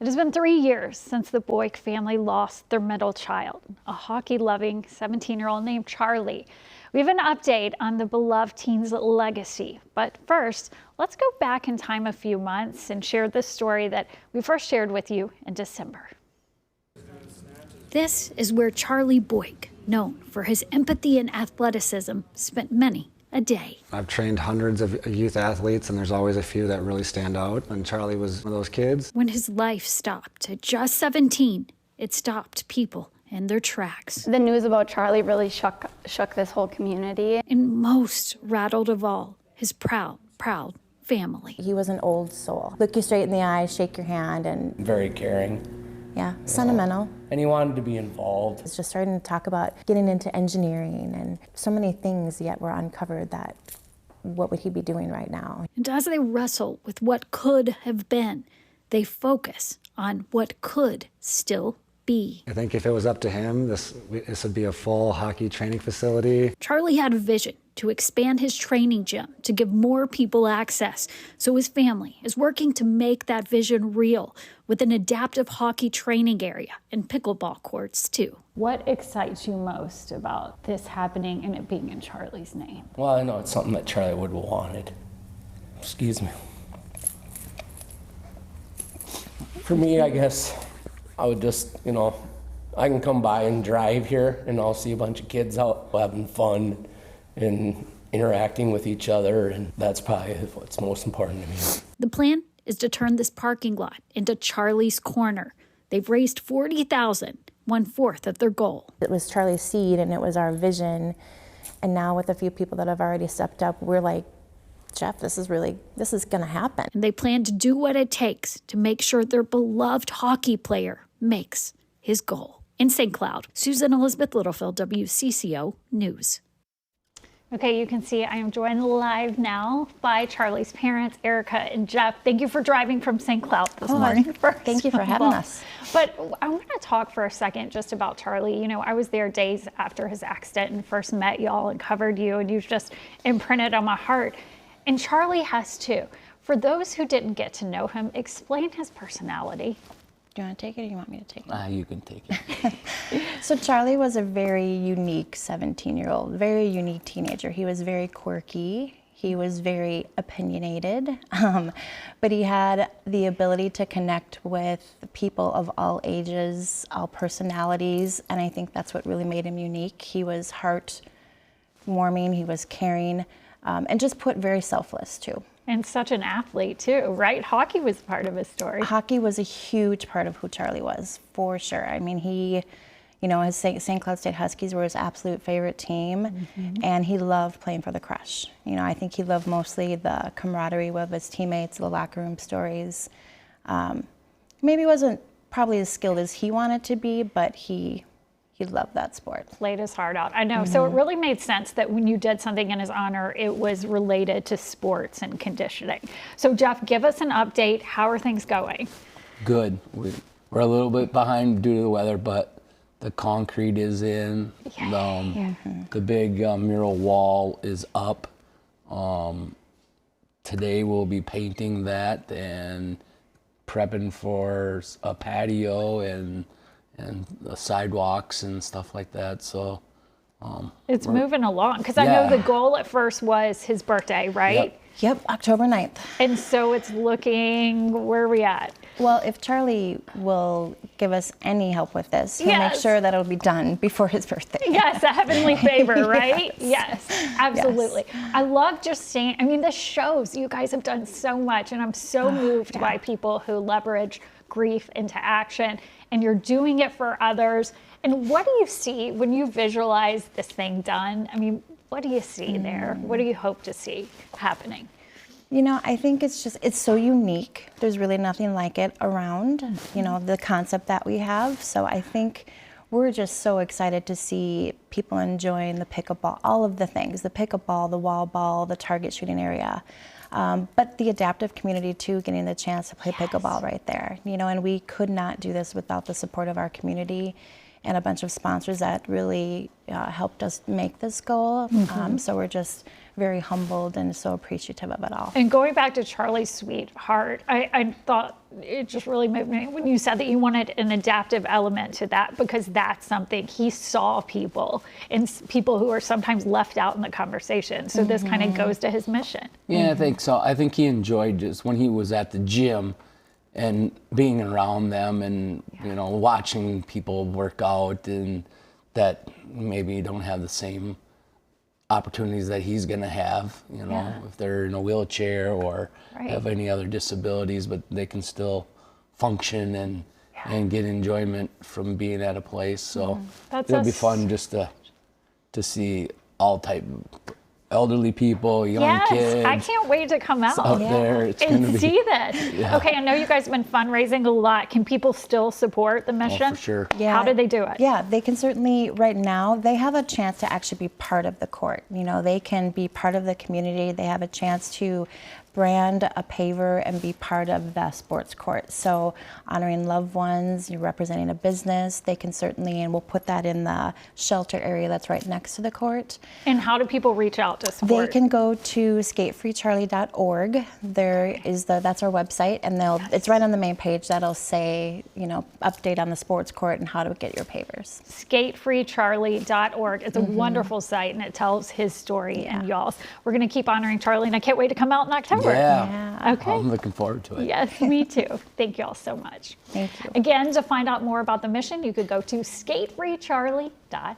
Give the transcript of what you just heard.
It has been 3 years since the Boike family lost their middle child, a hockey-loving 17-year-old named Charlie. We have an update on the beloved teen's legacy. But first, let's go back in time a few months and share this story that we first shared with you in December. This is where Charlie Boike, known for his empathy and athleticism, spent many a day. I've trained hundreds of youth athletes, and there's always a few that really stand out, and Charlie was one of those kids. When his life stopped at just 17, it stopped people in their tracks. The news about Charlie really shook this whole community. And most rattled of all, his proud family. He was an old soul. Look you straight in the eye, shake your hand, and very caring. Yeah, sentimental. And he wanted to be involved. He's just starting to talk about getting into engineering and so many things yet were uncovered that what would he be doing right now? And as they wrestle with what could have been, they focus on what could still be. I think if it was up to him, this would be a full hockey training facility. Charlie had a vision to expand his training gym to give more people access. So his family is working to make that vision real with an adaptive hockey training area and pickleball courts too. What excites you most about this happening and it being in Charlie's name? Well, I know it's something that Charlie would have wanted. Excuse me. For me, I guess I would just, I can come by and drive here and I'll see a bunch of kids out having fun and interacting with each other, and that's probably what's most important to me. The plan is to turn this parking lot into Charlie's Corner. They've raised $40,000, 1/4 of their goal. It was Charlie's seed and it was our vision, and now with a few people that have already stepped up, we're like, Jeff, this is gonna happen. And they plan to do what it takes to make sure their beloved hockey player makes his goal. In St. Cloud, Susan-Elizabeth Littlefield, WCCO News. Okay, you can see I am joined live now by Charlie's parents, Erica and Jeff. Thank you for driving from St. Cloud this morning. Thank you for having us. But I want to talk for a second just about Charlie. I was there days after his accident and first met y'all and covered you, and you've just imprinted on my heart. And Charlie has too. For those who didn't get to know him, explain his personality. Do you want to take it or you want me to take it? You can take it. So Charlie was a very unique 17-year-old, very unique teenager. He was very quirky. He was very opinionated, but he had the ability to connect with people of all ages, all personalities, and I think that's what really made him unique. He was heartwarming, he was caring, and just very selfless too. And such an athlete too, right? Hockey was part of his story. Hockey was a huge part of who Charlie was, for sure. I mean, he, his St. Cloud State Huskies were his absolute favorite team, and he loved playing for the Crush. I think he loved mostly the camaraderie with his teammates, the locker room stories. Maybe wasn't probably as skilled as he wanted to be, but he loved that sport. Played his heart out. I know. So it really made sense that when you did something in his honor, it was related to sports and conditioning. So Jeff, give us an update. How are things going? Good. We're a little bit behind due to the weather, but the concrete is in. The big mural wall is up. Today we'll be painting that and prepping for a patio and the sidewalks and stuff like that. So it's moving along, because I know the goal at first was his birthday, right? Yep, October 9th. And so it's looking, where are we at? Well, if Charlie will give us any help with this, he'll make sure that it'll be done before his birthday. Yes, a heavenly favor, right? Yes, absolutely. Yes. I love just seeing, this shows you guys have done so much, and I'm so moved by people who leverage grief into action, and you're doing it for others. And what do you see when you visualize this thing done? What do you see there? What do you hope to see happening? I think it's so unique. There's really nothing like it around, the concept that we have. So I think we're just so excited to see people enjoying the pickleball, all of the things, the pickleball, the wall ball, the target shooting area. But the adaptive community too, getting the chance to play pickleball right there. And we could not do this without the support of our community and a bunch of sponsors that really helped us make this goal. So we're just very humbled and so appreciative of it all. And going back to Charlie's sweetheart, I thought it just really moved me when you said that you wanted an adaptive element to that, because that's something he saw people and people who are sometimes left out in the conversation. So this kind of goes to his mission. Yeah, I think so. I think he enjoyed just when he was at the gym and being around them and, you know, watching people work out and that maybe don't have the same opportunities that he's going to have, you know, if they're in a wheelchair or have any other disabilities, but they can still function and get enjoyment from being at a place. So it'll be fun just to see all type of elderly people, young kids. I can't wait to come out there. It's and see this. Okay, I know you guys have been fundraising a lot. Can people still support the mission? Oh, for sure. Yeah. How do they do it? Yeah, they can certainly, right now, they have a chance to actually be part of the court. You know, they can be part of the community. They have a chance to brand a paver and be part of the sports court. So honoring loved ones, you're representing a business, they can certainly, and we'll put that in the shelter area that's right next to the court. And how do people reach out to support? They can go to skatefreecharlie.org. There is that's our website, and it's right on the main page. That'll say, you know, update on the sports court and how to get your pavers. Skatefreecharlie.org. It's a wonderful site, and it tells his story and y'all's. We're going to keep honoring Charlie, and I can't wait to come out in October. Yeah. Okay. I'm looking forward to it. Yes, me too. Thank you all so much. Thank you. Again, to find out more about the mission, you could go to skatefreecharlie.org.